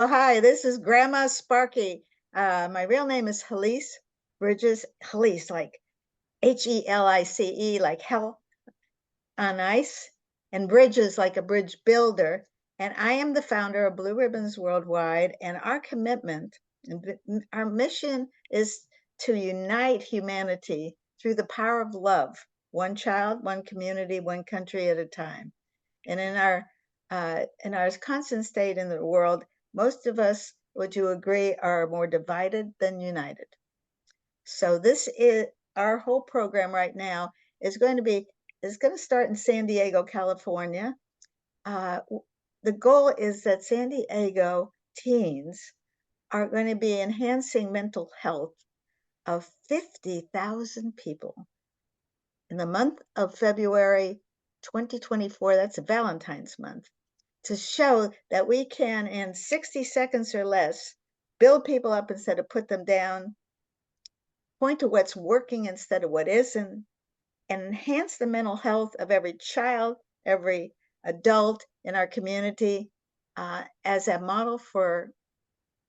Oh, hi, this is Grandma Sparky. My real name is Helise Bridges. Helise, like Helice, like hell on ice, and Bridges, like a bridge builder. And I am the founder of Blue Ribbons Worldwide. And our commitment and our mission is to unite humanity through the power of love, one child, one community, one country at a time. And in our constant state in the world, most of us, would you agree, are more divided than united. So this is our whole program right now is going to start in San Diego, California. Uh, the goal is that San Diego teens are going to be enhancing mental health of 50,000 people in the month of February 2024. That's Valentine's month, to show that we can, in 60 seconds or less, build people up instead of put them down, point to what's working instead of what isn't, and enhance the mental health of every child, every adult in our community, as a model for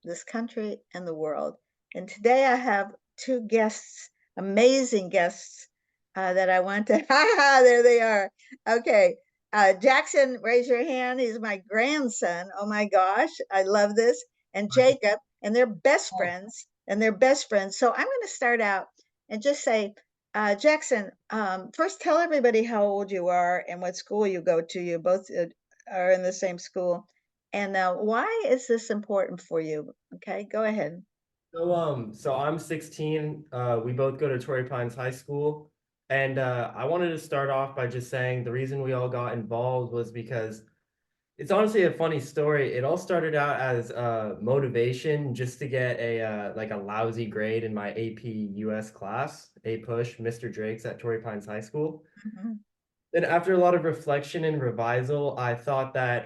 this country and the world. And today I have two guests, amazing guests, that I want to, there they are. Okay. Jackson, raise your hand. He's my grandson. Oh my gosh, I love this. And Jacob, and they're best friends, and they're best friends. So I'm going to start out and just say, Jackson, first tell everybody how old you are and what school you go to. You both are in the same school. And why is this important for you? Okay, go ahead. So I'm 16. We both go to Torrey Pines High School. And I wanted to start off by just saying the reason we all got involved was because it's honestly a funny story. It all started out as motivation just to get a like a lousy grade in my AP US class, A push, Mr. Drake's at Torrey Pines High School. Mhm. Then after a lot of reflection and revisal, I thought that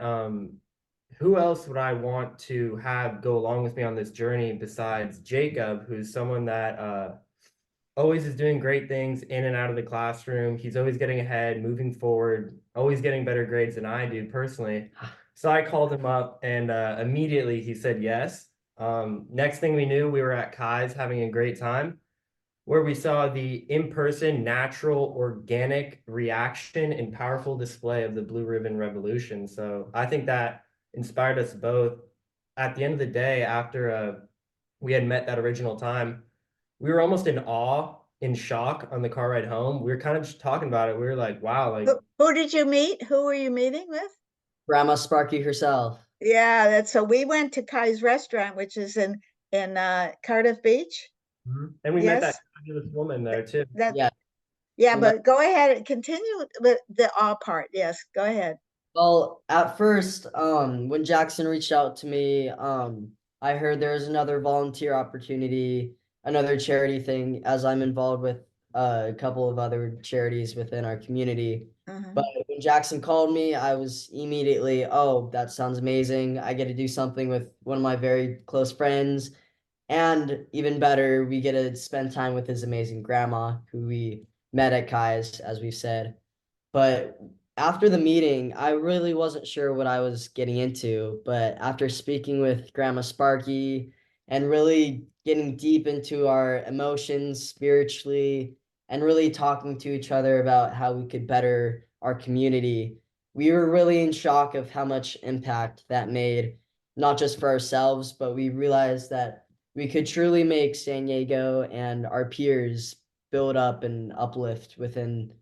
who else would I want to have go along with me on this journey besides Jacob, who's someone that always is doing great things in and out of the classroom. He's always getting ahead, moving forward, always getting better grades than I do personally. So I called him up and immediately he said yes. Next thing we knew, we were at Kai's having a great time where we saw the in-person, natural, organic reaction and powerful display of the Blue Ribbon Revolution. So I think that inspired us both. At the end of the day, after we had met that original time, we were almost in awe, in shock on the car ride home. We were kind of just talking about it. We were like, wow, like Who did you meet? Who were you meeting with? Grandma Sparky herself. Yeah, that's so we went to Kai's restaurant, which is in Cardiff Beach. mhm. And we met that Yes, fabulous woman there too. that Yeah, yeah, we met. but go ahead and continue with the awe part. Yes, go ahead. Well, at first, when Jackson reached out to me, I heard there was another volunteer opportunity, another charity thing, as I'm involved with a couple of other charities within our community. But Mhm. when Jackson called me, I was immediately, oh, that sounds amazing. I get to do something with one of my very close friends. And even better, we get to spend time with his amazing grandma, who we met at Kai's, as we've said. But after the meeting, I really wasn't sure what I was getting into. But after speaking with Grandma Sparky and really getting deep into our emotions spiritually and really talking to each other about how we could better our community, we were really in shock of how much impact that made, not just for ourselves, but we realized that we could truly make San Diego and our peers build up and uplift within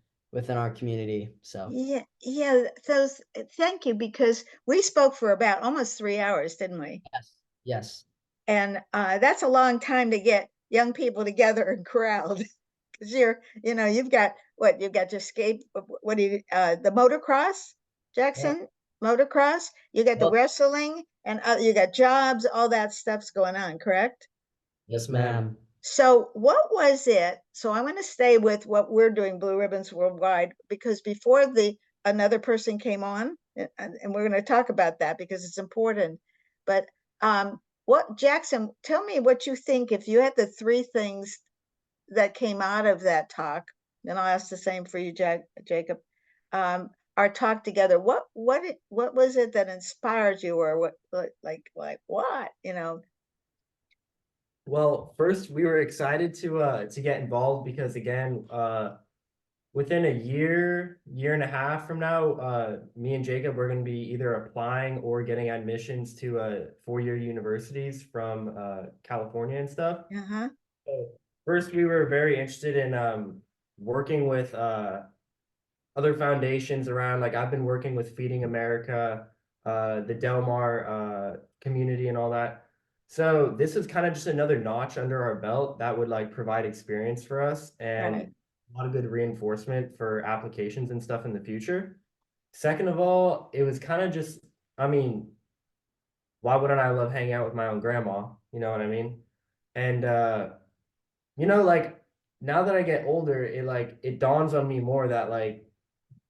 our community. So Yeah, yeah. So thank you, because we spoke for about almost 3 hours, didn't we? yes, yes, And that's a long time to get young people together and crowd. Because you've got what you've got your skate. What do you the motocross, yeah. Jackson? Motocross. You got the Well, wrestling, and you got jobs. All that stuff's going on, correct? yes, Man, ma'am. So what was it? So I want to stay with what we're doing, Blue Ribbons Worldwide, because before the another person came on, and we're going to talk about that because it's important. But what Jackson, tell me what you think if you had the three things that came out of that talk. Then I'll ask the same for you, Jacob. our talk together, what was it that inspired you, or what like what, you know? Well, first we were excited to get involved because again, within a year and a half from now, me and Jacob we're going to be either applying or getting admissions to 4-year universities from California and stuff. Uh-huh. So first, we were very interested in working with other foundations around. Like I've been working with Feeding America, the Del Mar community, and all that. So this is kind of just another notch under our belt that would like provide experience for us and Right. a lot of good reinforcement for applications and stuff in the future. Second of all, it was kind of just, I mean, why wouldn't I love hanging out with my own grandma? You know what I mean? And like now that I get older, it dawns on me more that like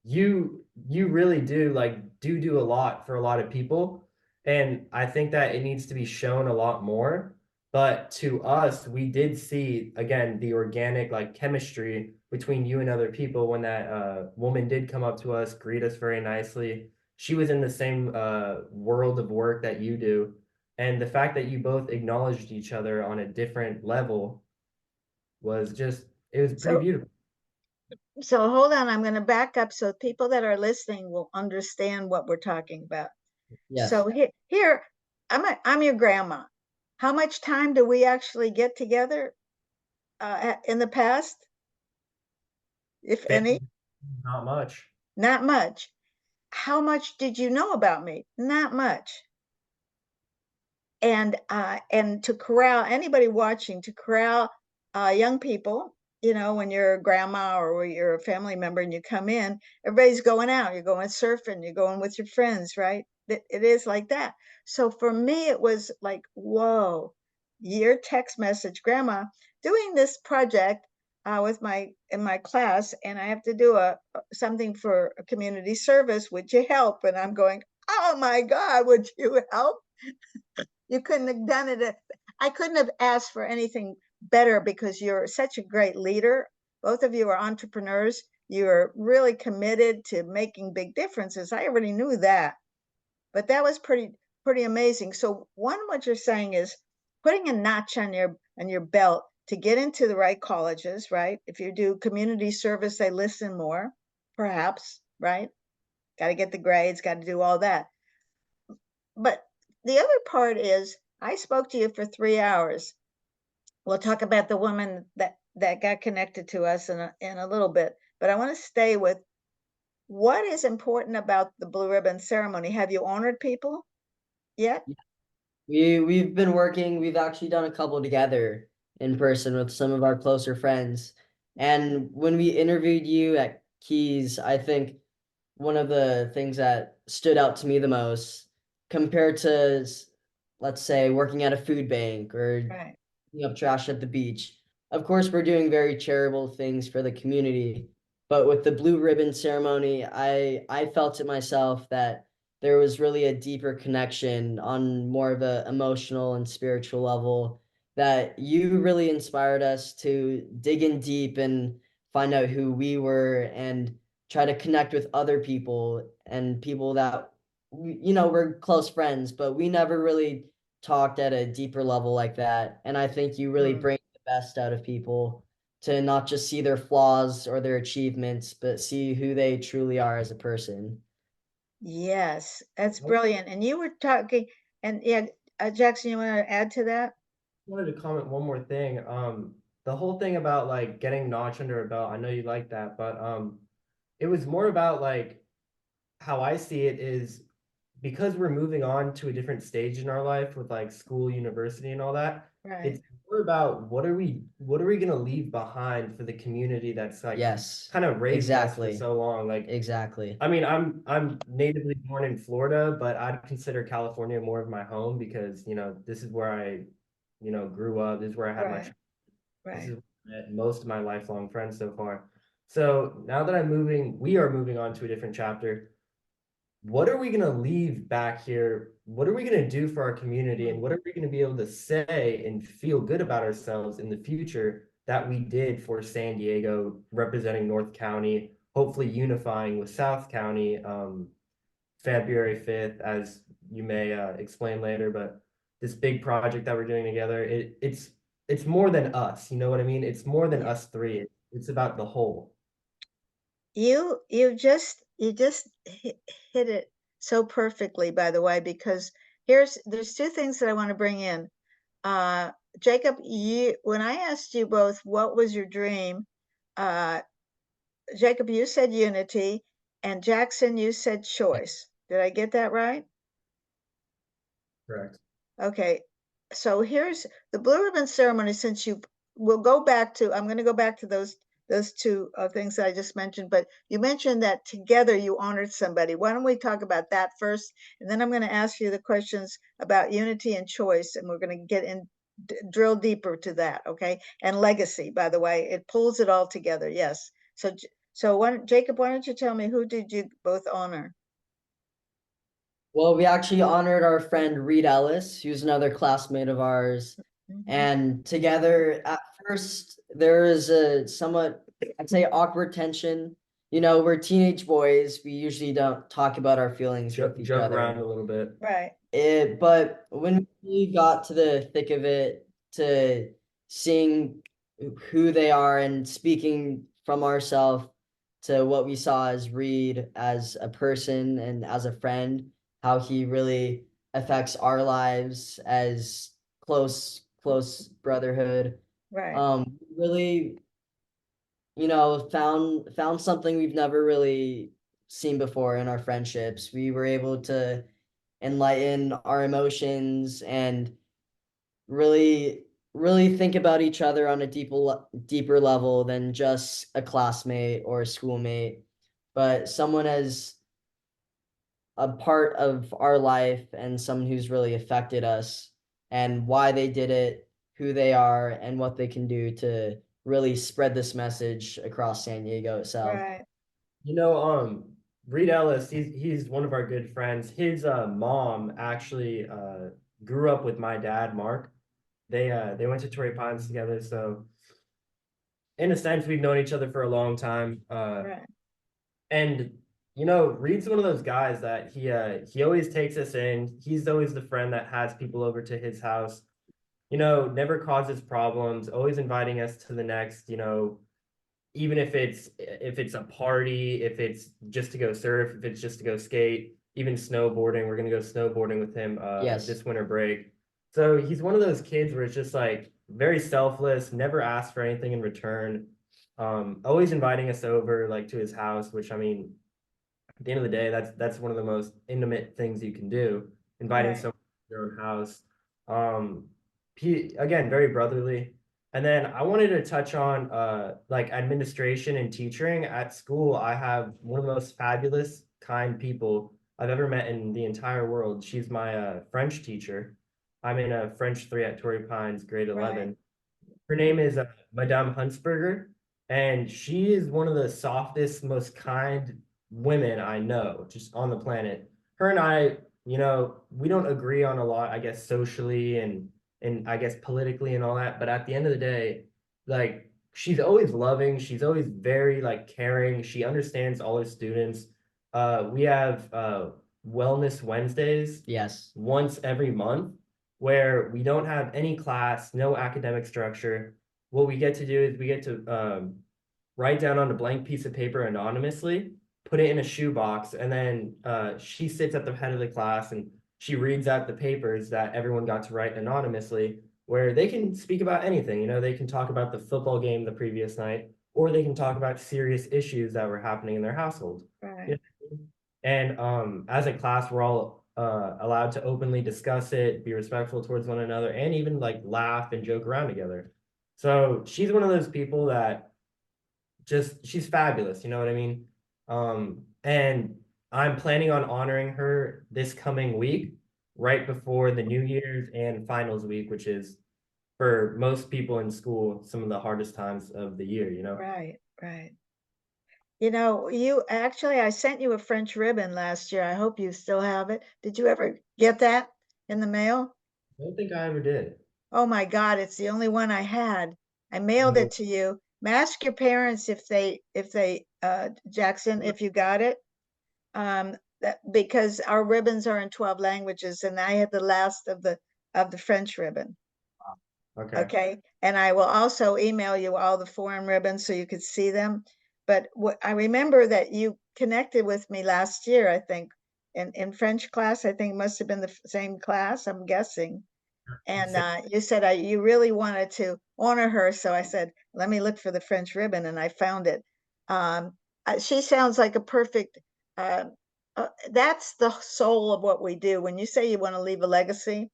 you really do do a lot for a lot of people, and I think that it needs to be shown a lot more. But to us, we did see again the organic like chemistry between you and other people when that woman did come up to us, greet us very nicely. She was in the same world of work that you do, and the fact that you both acknowledged each other on a different level was just, it was pretty So beautiful. so hold on, I'm going to back up so people that are listening will understand what we're talking about. Yes. So here I'm your grandma. How much time do we actually get together in the past, if any? Not much. Not much. How much did you know about me? Not much. And to corral anybody watching, to corral young people, when you're a grandma or you're a family member and you come in, everybody's going out, you're going surfing, you're going with your friends, right? It is like that. So for me it was like, whoa, your text message, grandma, doing this project with in my class, and I have to do something for a community service, would you help? And I'm going, oh my God, would you help? You couldn't have done it. I couldn't have asked for anything better because you're such a great leader. Both of you are entrepreneurs. You're really committed to making big differences. I already knew that, but that was pretty amazing. So what you're saying is putting a notch on your belt to get into the right colleges, right? If you do community service, they listen more, perhaps, right? Got to get the grades, got to do all that. But the other part is I spoke to you for 3 hours. We'll talk about the woman that got connected to us in a little bit, but I want to stay with what is important about the blue ribbon ceremony. Have you honored people yet? We've been working, we've actually done a couple together in person with some of our closer friends. And when we interviewed you at Keys, I think one of the things that stood out to me the most compared to let's say working at a food bank or Right. picking up trash at the beach. Of course, we're doing very charitable things for the community, but with the blue ribbon ceremony, I felt it myself that there was really a deeper connection on more of a emotional and spiritual level, that you really inspired us to dig in deep and find out who we were and try to connect with other people and people that we're close friends, but we never really talked at a deeper level like that. And I think you really Mm. bring the best out of people to not just see their flaws or their achievements, but see who they truly are as a person. Yes, that's brilliant. And you were talking, and yeah, Jackson, you want to add to that? Wanted to comment one more thing. The whole thing about like getting notch under a belt, I know you like that, but it was more about like how I see it is because we're moving on to a different stage in our life with like school, university, and all that. Right. It's more about what are we gonna leave behind for the community that's like Yes, kind of raised us for exactly. so long. Like, Exactly. I mean, I'm natively born in Florida, but I'd consider California more of my home because this is where I grew up. This is where I had my Right. this Right. is where I met most of my lifelong friends so far. So now that we are moving on to a different chapter. What are we going to leave back here? What are we going to do for our community? And Mm. what are we going to be able to say and feel good about ourselves in the future that we did for San Diego, representing North County, hopefully unifying with South County February 5th, as you may explain later. But this big project that we're doing together, it's more than us, you know what I mean? It's more than us three. It's about the whole. You just hit it so perfectly, by the way, because there's two things that I want to bring in. Jacob, when I asked you both what was your dream, Jacob, you said unity, and Jackson, you said choice. Did I get that right? Correct. Okay, so here's the blue ribbon ceremony. Since we'll go back to, I'm going to go back to those two things that I just mentioned, but you mentioned that together you honored somebody. Why don't we talk about that first? And then I'm going to ask you the questions about unity and choice, and we're going to get in, drill deeper to that, okay? And legacy, by the way, it pulls it all together, yes. So Jacob, why don't you tell me, who did you both honor? Well, we actually honored our friend Reed Ellis, who's another classmate of ours. And together, at first, there is a somewhat, I'd say, awkward tension. You know, we're teenage boys. We usually don't talk about our feelings with each Joke other. around a little bit. Right. But when we got to the thick of it, to seeing who they are and speaking from ourselves to what we saw as Reed as a person and as a friend, how he really affects our lives as close brotherhood. Right. Really, you know, found something we've never really seen before in our friendships. We were able to enlighten our emotions and really think about each other on a deeper level than just a classmate or a schoolmate, but someone as a part of our life and someone who's really affected us and why they did it, who they are, and what they can do to really spread this message across San Diego itself. Right. You know, Reed Ellis, he's one of our good friends. His mom actually grew up with my dad, Mark. They went to Torrey Pines together, so in a sense, we've known each other for a long time. Right. And you know, Reed's one of those guys that he always takes us in. He's always the friend that has people over to his house. You know, never causes problems, always inviting us to the next, you know, even if it's a party, if it's just to go surf, if it's just to go skate, even snowboarding. We're gonna go snowboarding with him Yes. this winter break. So he's one of those kids where it's just like very selfless, never asks for anything in return. Always inviting us over like to his house, which I mean, at the end of the day, that's one of the most intimate things you can do, inviting Right. someone to your own house. He again very brotherly. And then I wanted to touch on like administration and teaching at school. I have one of the most fabulous, kind people I've ever met in the entire world. She's my French teacher. I'm in a French 3 at Torrey Pines, grade 11. Right. Her name is Madame Huntsberger, and she is one of the softest, most kind women I know, just on the planet. Her and I, you know, we don't agree on a lot, I guess, socially and I guess politically and all that. But at the end of the day, like she's always loving, she's always very like caring. She understands all her students. We have Wellness Wednesdays Yes. once every month where we don't have any class, no academic structure. What we get to do is we get to write down on a blank piece of paper anonymously, put it in a shoebox, and then she sits at the head of the class and she reads out the papers that everyone got to write anonymously, where they can speak about anything. You know, they can talk about the football game the previous night, or they can talk about serious issues that were happening in their household. Right. You know? And as a class, we're all allowed to openly discuss it, be respectful towards one another, and even like laugh and joke around together. So she's one of those people that just she's fabulous, you know what I mean? And I'm planning on honoring her this coming week, right before the New Year's and finals week, which is for most people in school some of the hardest times of the year, you know? Right. Right. You know, I sent you a French ribbon last year. I hope you still have it. Did you ever get that in the mail? I don't think I ever did. Oh my God, it's the only one I had. I mailed No. it to you. Ask your parents if they Jackson, if you got it. Because our ribbons are in 12 languages, and I had the last of the French ribbon. Okay. Okay. And I will also email you all the foreign ribbons so you could see them. But what I remember that you connected with me last year, I think, in French class. I think it must have been the same class, I'm guessing. And you said you really wanted to honor her. So I said, let me look for the French ribbon, and I found it. She sounds like a perfect, that's the soul of what we do. When you say you want to leave a legacy,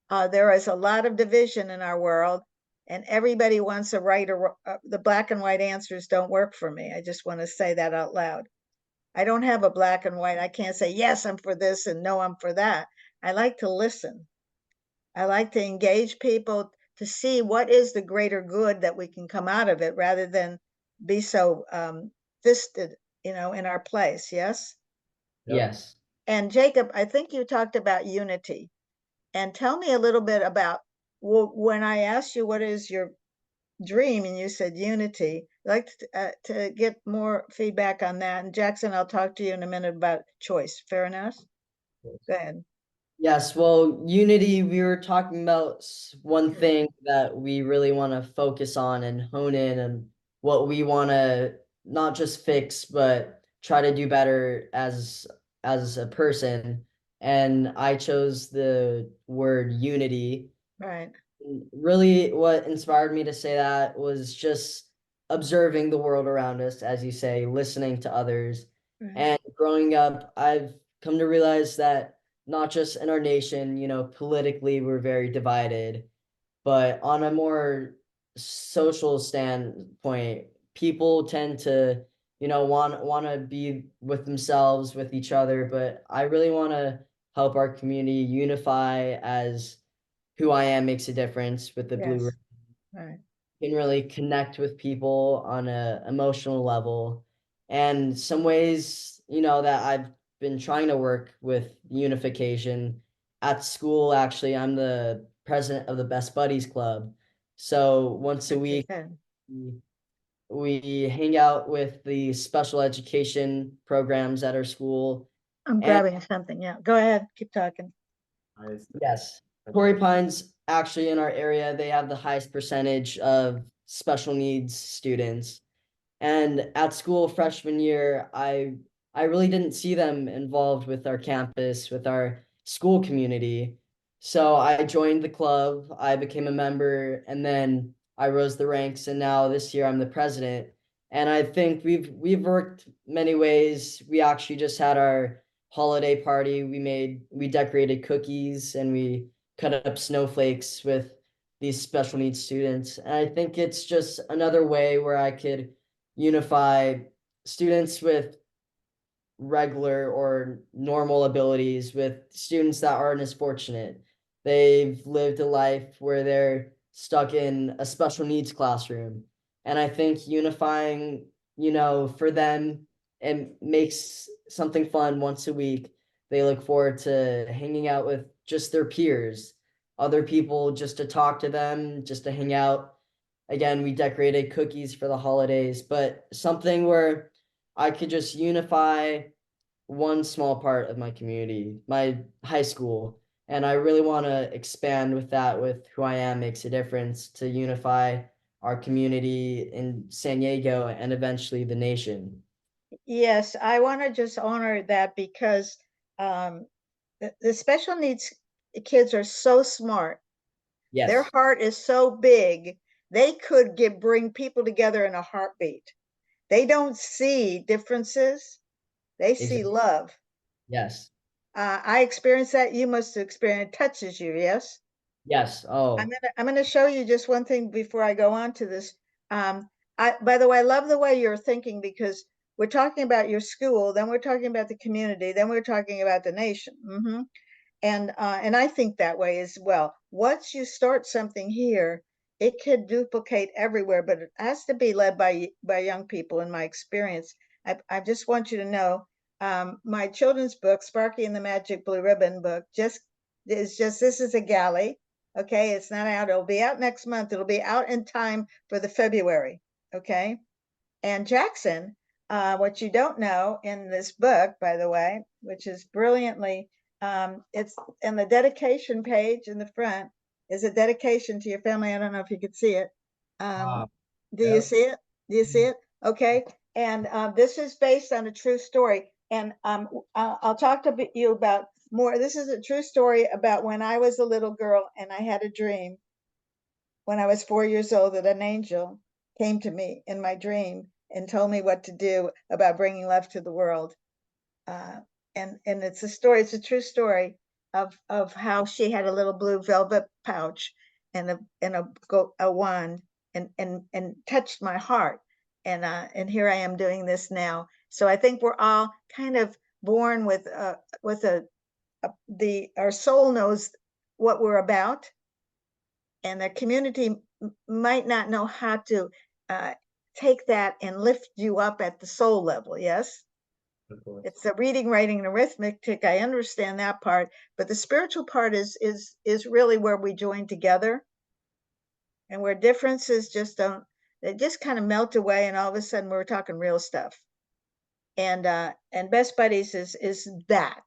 there is a lot of division in our world, and everybody wants a right or the black and white answers don't work for me. I just want to say that out loud. I don't have a black and white. I can't say, yes, I'm for this and no, I'm for that. I like to listen. I like to engage people to see what is the greater good that we can come out of it, rather than be so fisted, in our place. Yes. Yep. Yes. And Jacob, I think you talked about unity. And tell me a little bit about, when I asked you what is your dream, and you said unity. I'd like to get more feedback on that. And Jackson, I'll talk to you in a minute about choice. Fair enough? Go ahead. Yes, well, unity, we were talking about one thing that we really want to focus on and hone in, and what we want to not just fix, but try to do better as a person. And I chose the word unity. Right. Really, what inspired me to say that was just observing the world around us, as you say, listening to others. Right. And growing up, I've come to realize that not just in our nation, politically, we're very divided, but on a more social standpoint, people tend to, want to be with themselves, with each other. But I really want to help our community unify, as who I am makes a difference with the blue Yes. ribbon. Right. Can really connect with people on a emotional level. And some ways, that I've been trying to work with unification at school. Actually, I'm the president of the Best Buddies Club. So once a week, we hang out with the special education programs at our school. I'm And grabbing something. Yeah, go ahead. Keep talking. yes, Torrey Pines, actually, in our area, they have the highest percentage of special needs students. And at school freshman year, I really didn't see them involved with our campus, with our school community. So I joined the club, I became a member, and then I rose the ranks, and now this year I'm the president. And I think we've worked many ways. We actually just had our holiday party. We decorated cookies, and we cut up snowflakes with these special needs students. And I think it's just another way where I could unify students with regular or normal abilities with students that aren't as fortunate. They've lived a life where they're stuck in a special needs classroom. And I think unifying, for them, it makes something fun once a week. They look forward to hanging out with just their peers, other people, just to talk to them, just to hang out. Again, we decorated cookies for the holidays, but something where I could just unify one small part of my community, my high school. And I really want to expand with that, with who I am makes a difference, to unify our community in San Diego and eventually the nation. Yes, I want to just honor that, because the special needs kids are so smart. Their Yes, heart is so big. They could bring people together in a heartbeat. They don't see differences. They see exactly. love. Yes, I experienced that. You must have experienced. It touches you. Yes. yes. Oh, I'm gonna show you just one thing before I go on to this. By the way, I love the way you're thinking, because we're talking about your school, then we're talking about the community, then we're talking about the nation. And I think that way as well. Once you start something here, it could duplicate everywhere, but it has to be led by young people. In my experience, I just want you to know, my children's book, Sparky and the Magic Blue Ribbon book, this is a galley. Okay, it's not out. It'll be out next month. It'll be out in time for the February. Okay, and Jackson, what you don't know in this book, by the way, which is brilliantly, it's in the dedication page in the front, is a dedication to your family. I don't know if you could see it. Do you Yep. see it? Do you see it? Okay. And this is based on a true story. And I'll talk to you about more. This is a true story about when I was a little girl and I had a dream when I was 4 years old that an angel came to me in my dream and told me what to do about bringing love to the world. And it's a story, it's a true story of how she had a little blue velvet pouch and a wand and touched my heart. And here I am doing this now. So I think we're all kind of born with our soul knows what we're about, and the community might not know how to take that and lift you up at the soul level. Yes, Of course. it's the reading, writing, and arithmetic. I understand that part, but the spiritual part is really where we join together, and where differences just don't, they just kind of melt away, and all of a sudden we're talking real stuff. And Best Buddies is that.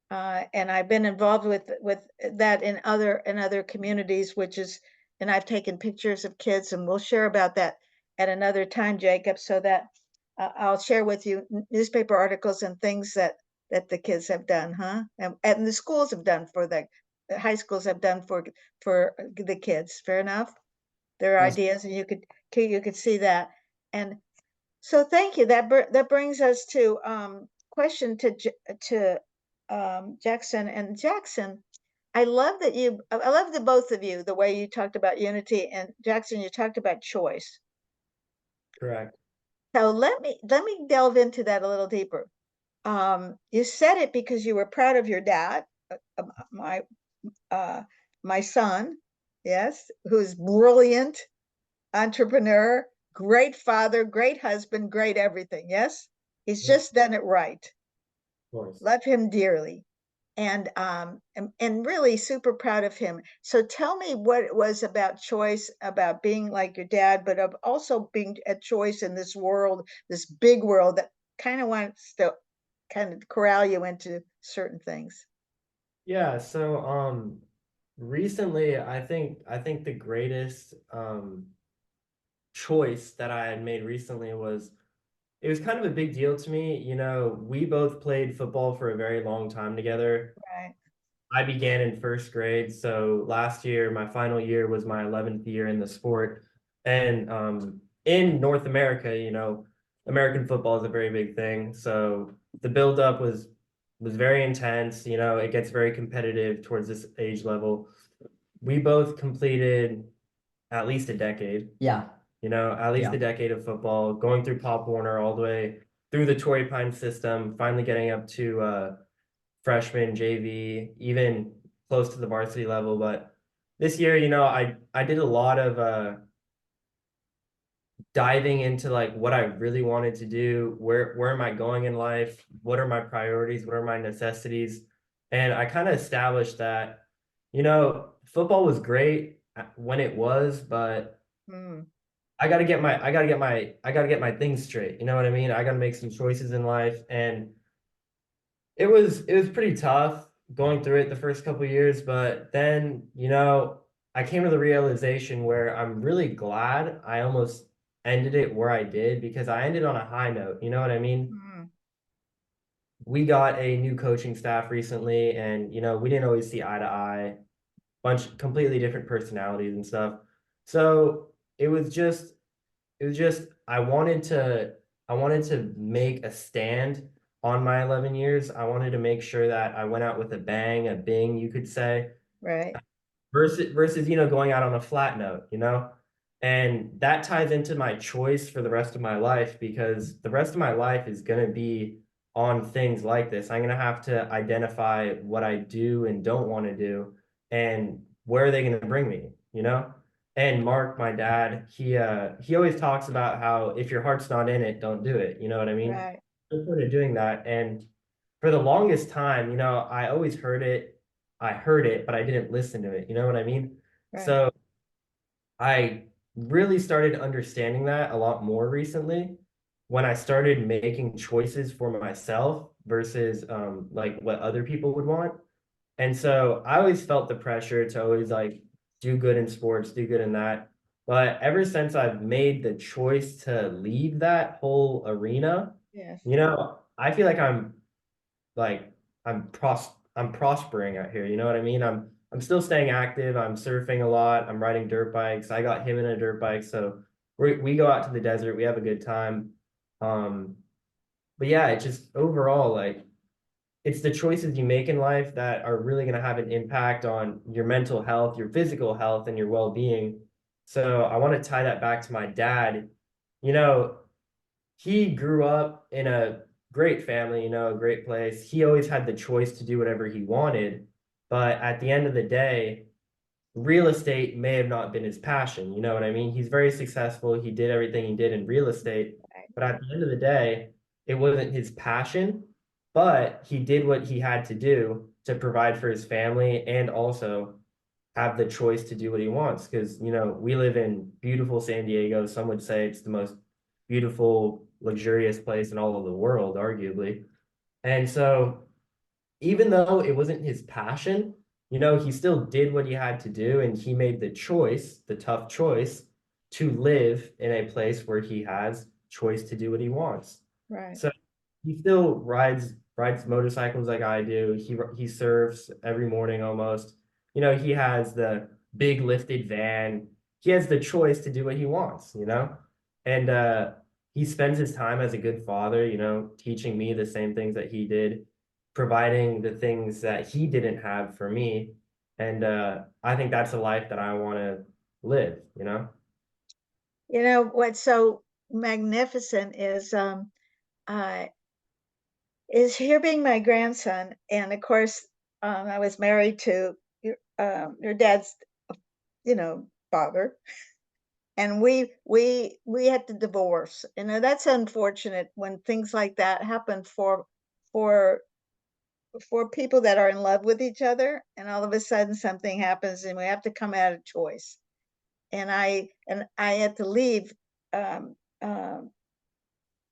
And I've been involved with that in other communities, which is, and I've taken pictures of kids, and we'll share about that at another time, Jacob, so that I'll share with you newspaper articles and things that the kids have done, huh? And the schools have done for the high schools have done for the kids. Fair enough. Their Yes. ideas, and you could see that. And so thank you. That brings us to question to Jackson. And Jackson, I love the both of you, the way you talked about unity, and Jackson, you talked about choice. Correct. So let me delve into that a little deeper. You said it because you were proud of your dad, my my son, yes, who's brilliant entrepreneur, great father, great husband, great everything. Yes, he's Yep. just done it right. Of course. Love him dearly. And really super proud of him. So tell me what it was about choice, about being like your dad, but of also being a choice in this world, this big world that kind of wants to kind of corral you into certain things. Yeah, so recently I think the greatest choice that I had made recently was, it was kind of a big deal to me. You know, we both played football for a very long time together. Right. I began in first grade, so last year, my final year, was my 11th year in the sport. And in North America, you know, American football is a very big thing. So the buildup was very intense. You know, it gets very competitive towards this age level. We both completed at least a decade. Yeah. You know, at least Yeah. a decade of football, going through Pop Warner all the way through the Torrey Pine system, finally getting up to freshman, JV, even close to the varsity level. But this year, you know, I did a lot of diving into like what I really wanted to do, where am I going in life, what are my priorities, what are my necessities, and I kind of established that, you know, football was great when it was, but Mm, I gotta get my things straight. You know what I mean? I gotta make some choices in life, and it was pretty tough going through it the first couple years, but then, you know, I came to the realization where I'm really glad I almost ended it where I did, because I ended on a high note. You know what I mean? mm, We got a new coaching staff recently, and you know, we didn't always see eye to eye, bunch completely different personalities and stuff. So it was just it was just I wanted to make a stand on my 11 years. I wanted to make sure that I went out with a bang, a bing, you could say, right. versus you know, going out on a flat note, you know. And that ties into my choice for the rest of my life, because the rest of my life is going to be on things like this. I'm going to have to identify what I do and don't want to do, and where are they going to bring me, you know. And Mark, my dad, he always talks about how if your heart's not in it, don't do it, you know what I mean. Right. I'm sort of doing that. And for the longest time, you know, I always heard it, but I didn't listen to it. You know what I mean? Right. So I really started understanding that a lot more recently. when I started making choices for myself versus like what other people would want. And so I always felt the pressure to always like do good in sports, do good in that. But ever since I've made the choice to leave that whole arena, Yes. I feel like like I'm prospering out here. You know what I mean? I'm still staying active. I'm surfing a lot. I'm riding dirt bikes. I got him in a dirt bike, so we go out to the desert. We have a good time. Um, but yeah, it's just overall like it's the choices you make in life that are really going to have an impact on your mental health, your physical health, and your well-being. So I want to tie that back to my dad. You know, he grew up in a great family, a great place. He always had the choice to do whatever he wanted. But at the end of the day, real estate may have not been his passion. You know what I mean? He's very successful. He did everything he did in real estate. Right. But at the end of the day, it wasn't his passion, but he did what he had to do to provide for his family and also have the choice to do what he wants. Because, we live in beautiful San Diego. Some would say it's the most beautiful, luxurious place in all of the world, arguably. And so, even though it wasn't his passion, he still did what he had to do and he made the choice, the tough choice, to live in a place where he has choice to do what he wants. Right. So he still rides motorcycles like I do. He surfs every morning almost. He has the big lifted van. He has the choice to do what he wants. And he spends his time as a good father, teaching me the same things that he did, providing the things that he didn't have for me. And I think that's a life that I want to live. What's so magnificent uh, is here being my grandson, and of course, I was married to your dad's, father, and we had to divorce. That's unfortunate when things like that happen for for people that are in love with each other, and all of a sudden something happens, and we have to come out of choice. And I had to leave um, um,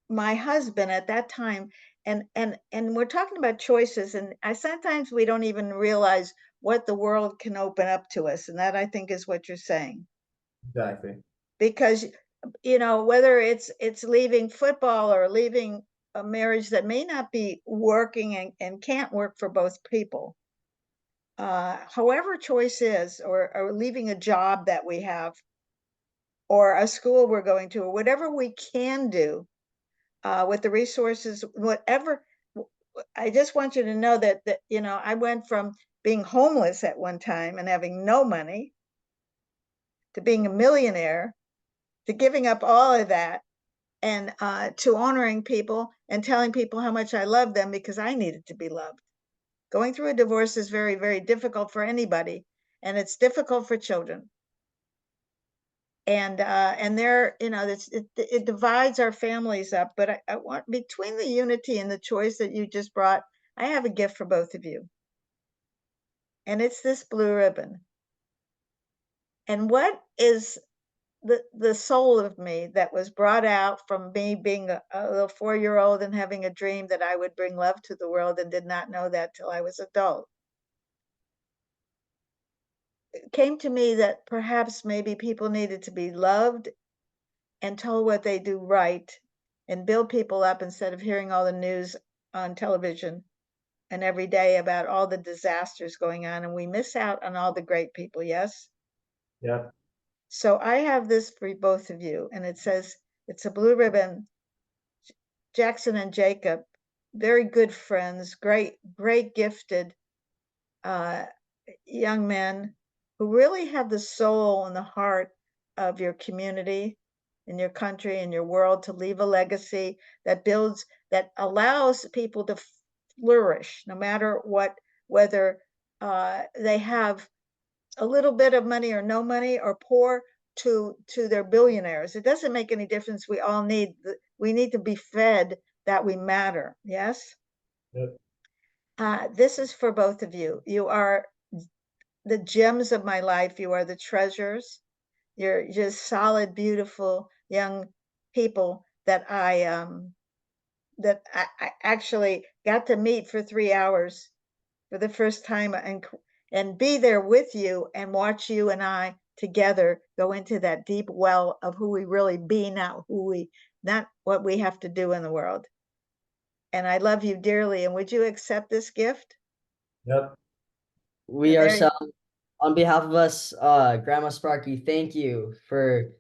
my husband at that time, and we're talking about choices, and I sometimes we don't even realize what the world can open up to us, and that I think is what you're saying. Exactly. Because whether it's leaving football or leaving a marriage that may not be working and can't work for both people, however choice is, or leaving a job that we have, or a school we're going to, or whatever we can do with the resources, whatever. I just want you to know that I went from being homeless at one time and having no money to being a millionaire, to giving up all of that, and to honoring people and telling people how much I love them because I needed to be loved. Going through a divorce is very, very difficult for anybody, and it's difficult for children. And there, it divides our families up. But I want, between the unity and the choice that you just brought, I have a gift for both of you, and it's this blue ribbon. And what is the soul of me that was brought out from me being a little 4-year-old and having a dream that I would bring love to the world, and did not know that till I was adult. It came to me that perhaps maybe people needed to be loved and told what they do right, and build people up, instead of hearing all the news on television and every day about all the disasters going on, and we miss out on all the great people. Yes. Yeah. So I have this for both of you, and it says, it's a blue ribbon. Jackson and Jacob, very good friends, great, great gifted uh, young men who really have the soul and the heart of your community, in your country, in your world, to leave a legacy that builds, that allows people to flourish, no matter what, whether they have a little bit of money or no money, or poor to their billionaires. It doesn't make any difference. We need to be fed that we matter. Yes. Yep. This is for both of you. You are the gems of my life. You are the treasures. You're just solid, beautiful young people that I actually got to meet for 3 hours for the first time and be there with you and watch you and I together go into that deep well of who we really be, not what we have to do in the world. And I love you dearly. And would you accept this gift? Yep. We And there, ourselves, on behalf of us, Grandma Sparky, thank you for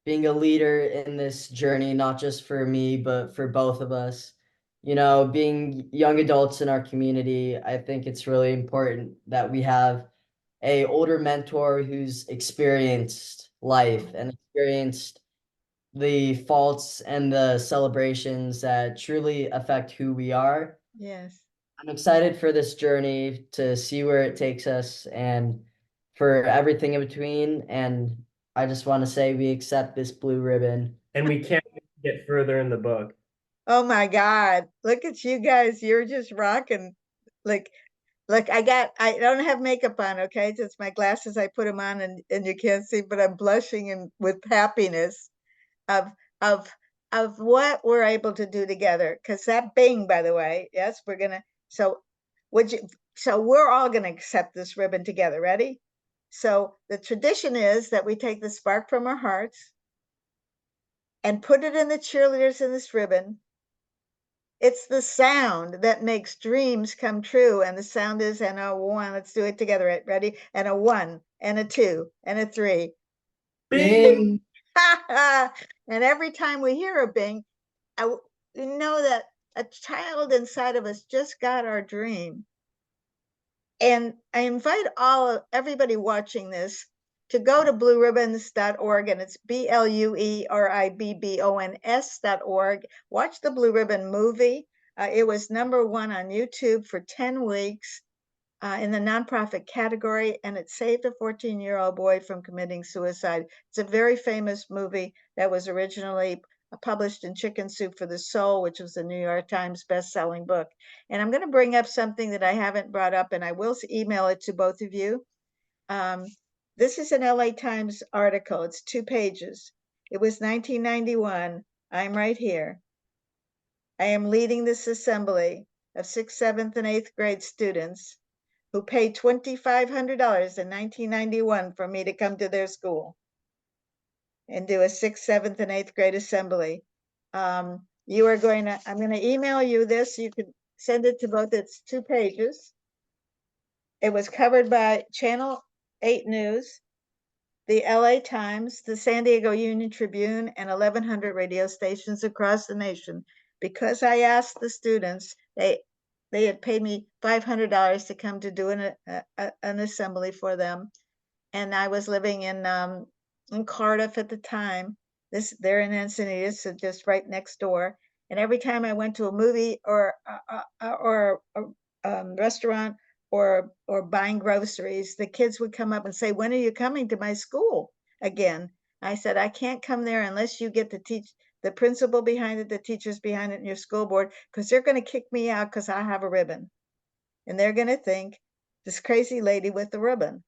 being a leader in this journey, not just for me, but for both of us. You know, being young adults in our community, I think it's really important that we have a older mentor who's experienced life and experienced the faults and the celebrations that truly affect who we are. yes. I'm excited for this journey to see where it takes us and for everything in between. And I just want to say we accept this blue ribbon. And we can't get further in the book. Oh my God. Look at you guys. You're just rocking. Like, I don't have makeup on, okay? Just my glasses, I put them on and you can't see, but I'm blushing and with happiness of of of what we're able to do together. Because that Bing, by the way, yes, we're gonna. So, would you? So we're all gonna accept this ribbon together. Ready? So the tradition is that we take the spark from our hearts and put it in the cheerleaders in this ribbon. It's the sound that makes dreams come true. And the sound is and a one. Let's do it together. Ready? And a one, and a two, and a three. Bing! And every time we hear a bing, we know that a child inside of us just got our dream. And I invite everybody watching this to go to blueribbons.org, and it's BLUERIBBONS.org. Watch the Blue Ribbon movie. It was #1 on YouTube for 10 weeks in the nonprofit category, and it saved a 14-year-old boy from committing suicide. It's a very famous movie that was originally published in Chicken Soup for the Soul, which was the New York Times best-selling book. And I'm going to bring up something that I haven't brought up, and I will email it to both of you. This is an LA Times article. It's 2 pages. It was 1991. I'm right here. I am leading this assembly of 6th, 7th, and 8th grade students who paid $2,500 in 1991 for me to come to their school and do a 6th, 7th, and 8th grade assembly. I'm going to email you this. You can send it to both. It's 2 pages. It was covered by Channel 8 News, the LA Times, the San Diego Union Tribune, and 1,100 radio stations across the nation. Because I asked the students, they had paid me $500 to come to do an assembly for them. And I was living in Cardiff at the time. They're in Encinitas, so just right next door. And every time I went to a movie or a restaurant or buying groceries, the kids would come up and say, "When are you coming to my school again?" I said, "I can't come there unless you get to teach the principal behind it, the teachers behind it, and your school board, because they're going to kick me out because I have a ribbon. And they're going to think this crazy lady with the ribbon."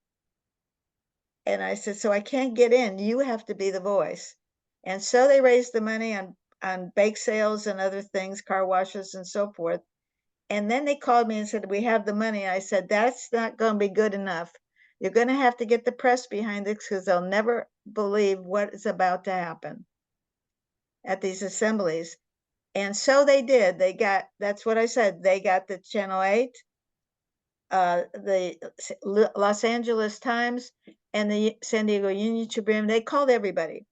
And I said, "So I can't get in. You have to be the voice." And so they raised the money on bake sales and other things, car washes and so forth. And then they called me and said, "We have the money." I said, "That's not going to be good enough. You're going to have to get the press behind this because they'll never believe what is about to happen at these assemblies." And so they did. That's what I said. They got the Channel 8, the Los Angeles Times, and the San Diego Union Tribune. They called everybody.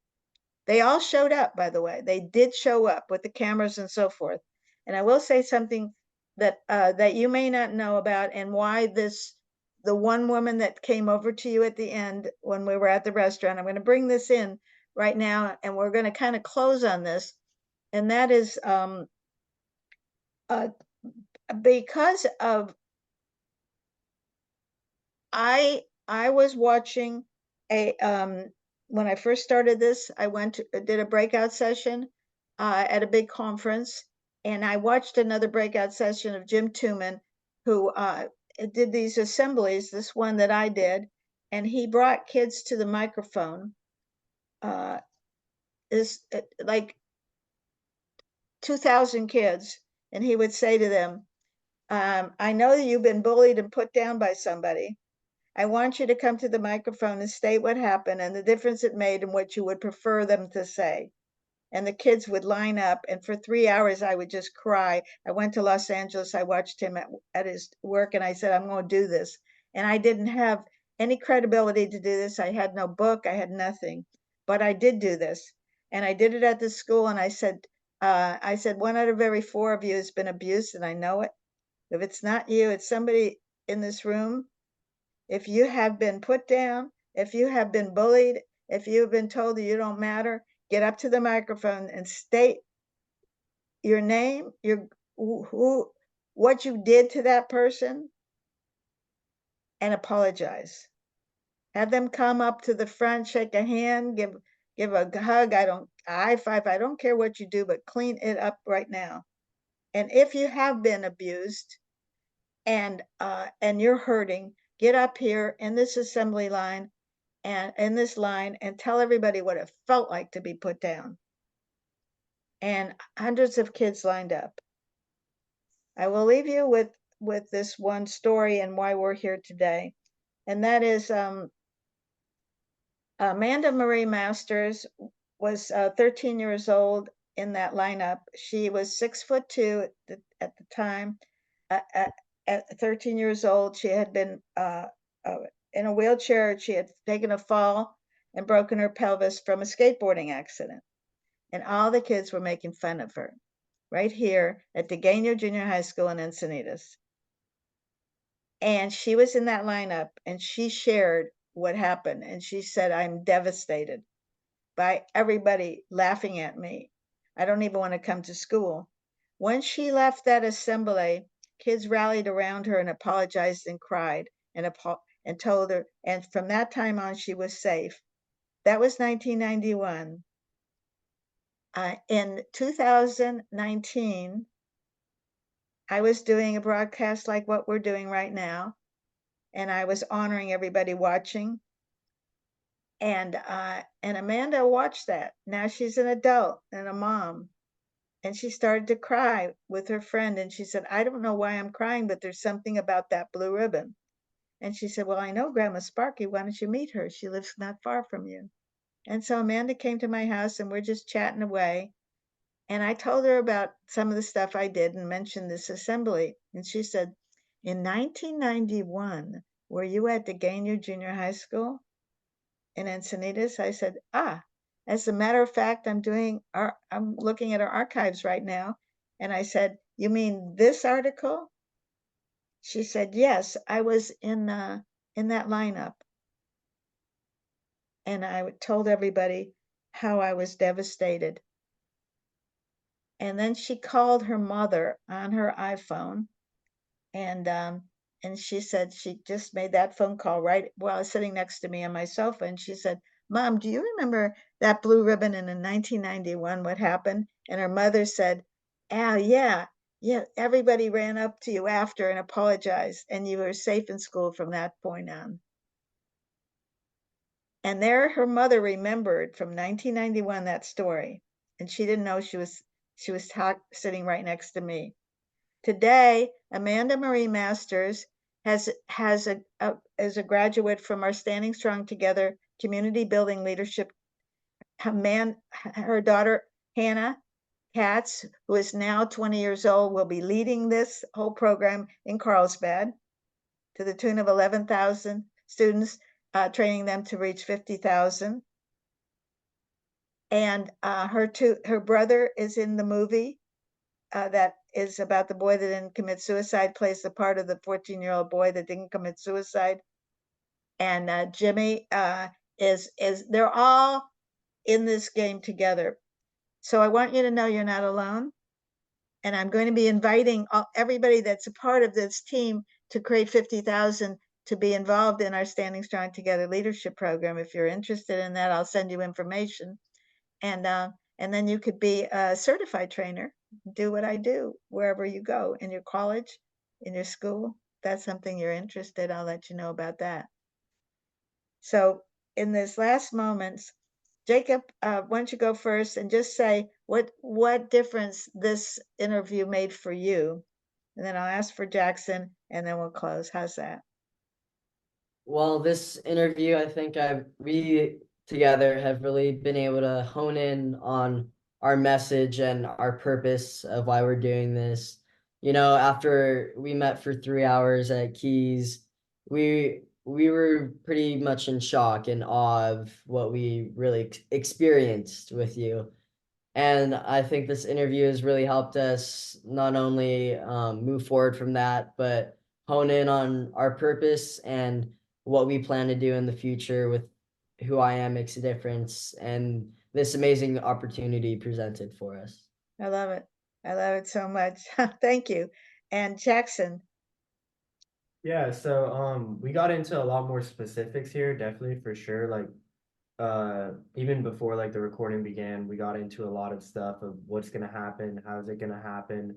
They all showed up, by the way. They did show up with the cameras and so forth. And I will say something that you may not know about, and why the one woman that came over to you at the end when we were at the restaurant. I'm going to bring this in right now, and we're going to kind of close on this. And that is because of I was watching when I first started this, I did a breakout session at a big conference, and I watched another breakout session of Jim Tuman, who did these assemblies, this one that I did, and he brought kids to the microphone. Is like 2,000 kids, and he would say to them, I know that you've been bullied and put down by somebody. I want you to come to the microphone and state what happened and the difference it made and what you would prefer them to say. And the kids would line up, and for 3 hours I would just cry. I went to Los Angeles, I watched him at his work, and I said, I'm going to do this. And I didn't have any credibility to do this. I had no book, I had nothing, but I did do this. And I did it at the school, and I said, 1 out of every 4 of you has been abused, and I know it. If it's not you, it's somebody in this room. If you have been put down, if you have been bullied, if you've been told that you don't matter, get up to the microphone and state your name, what you did to that person, and apologize. Have them come up to the front, shake a hand, give a hug. A high five. I don't care what you do, but clean it up right now. And if you have been abused and you're hurting, get up here in this assembly line and in this line and tell everybody what it felt like to be put down. And hundreds of kids lined up. I will leave you with this one story and why we're here today. And that is Amanda Marie Masters was 13 years old in that lineup. She was 6'2" at the time. At 13 years old, she had been in a wheelchair. She had taken a fall and broken her pelvis from a skateboarding accident. And all the kids were making fun of her right here at Degano Junior High School in Encinitas. And she was in that lineup, and she shared what happened. And she said, I'm devastated by everybody laughing at me. I don't even want to come to school. When she left that assembly, kids rallied around her and apologized and cried and told her. And from that time on, she was safe. That was 1991. In 2019, I was doing a broadcast like what we're doing right now, and I was honoring everybody watching. And Amanda watched that. Now she's an adult and a mom, and she started to cry with her friend. And she said, I don't know why I'm crying, but there's something about that blue ribbon. And she said, well, I know Grandma Sparky. Why don't you meet her? She lives not far from you. And so Amanda came to my house, and we're just chatting away. And I told her about some of the stuff I did and mentioned this assembly. And she said, in 1991, were you at Degano Junior High School in Encinitas? I said, as a matter of fact, I'm looking at our archives right now. And I said, you mean this article? She said, yes, I was in that lineup. And I told everybody how I was devastated. And then she called her mother on her iPhone, and she said she just made that phone call right while I was sitting next to me on my sofa. And she said, Mom, do you remember that blue ribbon in 1991, what happened? And her mother said, Al, yeah, everybody ran up to you after and apologized, and you were safe in school from that point on. And there her mother remembered from 1991 that story, and she didn't know she was sitting right next to me. Today, Amanda Marie Masters is a graduate from our Standing Strong Together community building leadership. Her daughter Hannah Katz, who is now 20 years old, will be leading this whole program in Carlsbad to the tune of 11,000 students, training them to reach 50,000. And her brother is in the movie that is about the boy that didn't commit suicide, plays the part of the 14-year-old boy that didn't commit suicide. And Jimmy they're all in this game together. So I want you to know you're not alone. And I'm going to be inviting everybody that's a part of this team to create 50,000 to be involved in our Standing Strong Together leadership program. If you're interested in that, I'll send you information. And then you could be a certified trainer, do what I do wherever you go, in your college, in your school. If that's something you're interested, I'll let you know about that. So in this last moments, Jacob, why don't you go first and just say what difference this interview made for you? And then I'll ask for Jackson and then we'll close. How's that? Well, this interview, I think we together have really been able to hone in on our message and our purpose of why we're doing this. You know, after we met for 3 hours at Keys, we were pretty much in shock and awe of what we really experienced with you. And I think this interview has really helped us not only move forward from that, but hone in on our purpose and what we plan to do in the future with Who I Am Makes a Difference and this amazing opportunity presented for us. I love it. I love it so much. Thank you. And Jackson, Yeah, so we got into a lot more specifics here, definitely for sure. Like even before like the recording began, we got into a lot of stuff of what's gonna happen, how's it gonna happen,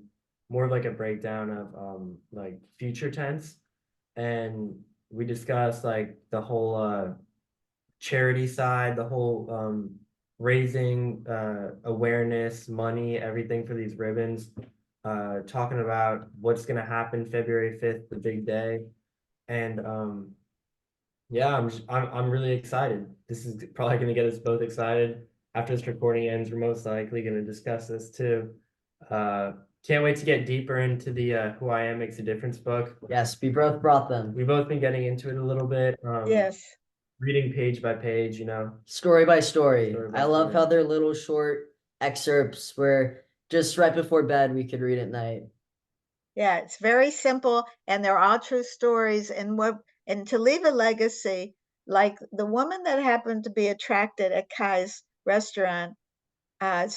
more of like a breakdown of like future tense. And we discussed like the whole charity side, the whole raising awareness, money, everything for these ribbons, talking about what's gonna happen February 5th, the big day. And yeah, I'm really excited. This is probably gonna get us both excited. After this recording ends, we're most likely gonna discuss this too. Can't wait to get deeper into the Who I Am Makes a Difference book. Yes, we both brought them. We've both been getting into it a little bit. yes. Reading page by page, you know. Story by story. Story by I love story. how they're little short excerpts where just right before bed we could read at night. Yeah, it's very simple and they're all true stories and to leave a legacy, like the woman that happened to be attracted at Kai's restaurant, I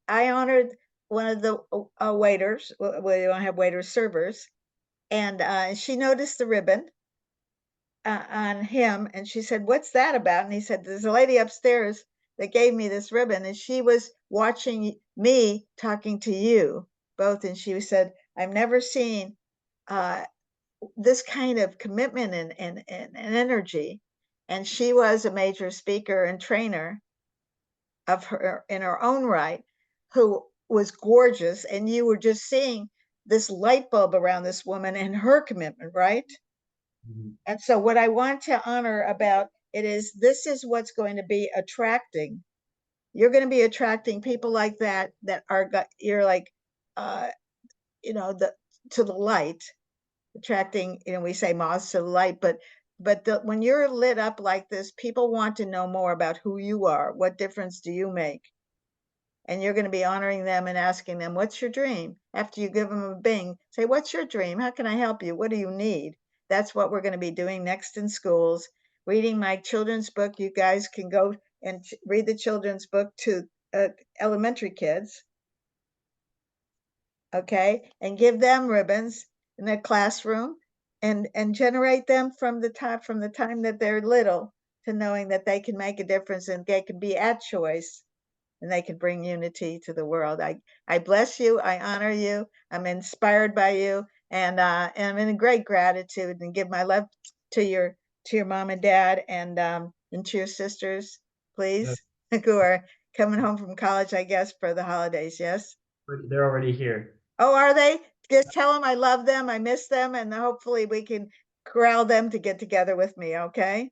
honored one of the waiters. We don't have waiters, servers, and she noticed the ribbon on him, and she said, "What's that about?" And he said, "There's a lady upstairs that gave me this ribbon, and she was watching me talking to you both." And she said, "I've never seen this kind of commitment and energy." And she was a major speaker and trainer of her in her own right, who was gorgeous, and you were just seeing this light bulb around this woman and her commitment, right? Mhm. And so what I want to honor about it is this is what's going to be attracting. You're going to be attracting people like that are you're like uh the to the light, attracting, we say moths to the light, but when you're lit up like this, people want to know more about who you are. What difference do you make? And you're going to be honoring them and asking them, what's your dream? After you give them a bing, say, what's your dream? How can I help you? What do you need? That's what we're going to be doing next in schools. Reading my children's book. You guys can go and read the children's book to elementary kids. Okay. And give them ribbons in their classroom and generate them from the time that they're little to knowing that they can make a difference and they can be at choice and they can bring unity to the world. I bless you. I honor you. I'm inspired by you, and I'm in great gratitude and give my love to your mom and dad and to your sisters, please, who are coming home from college, I guess, for the holidays. Yes. They're already here. Oh, are they? Just tell them I love them. I miss them, and hopefully we can corral them to get together with me. Okay.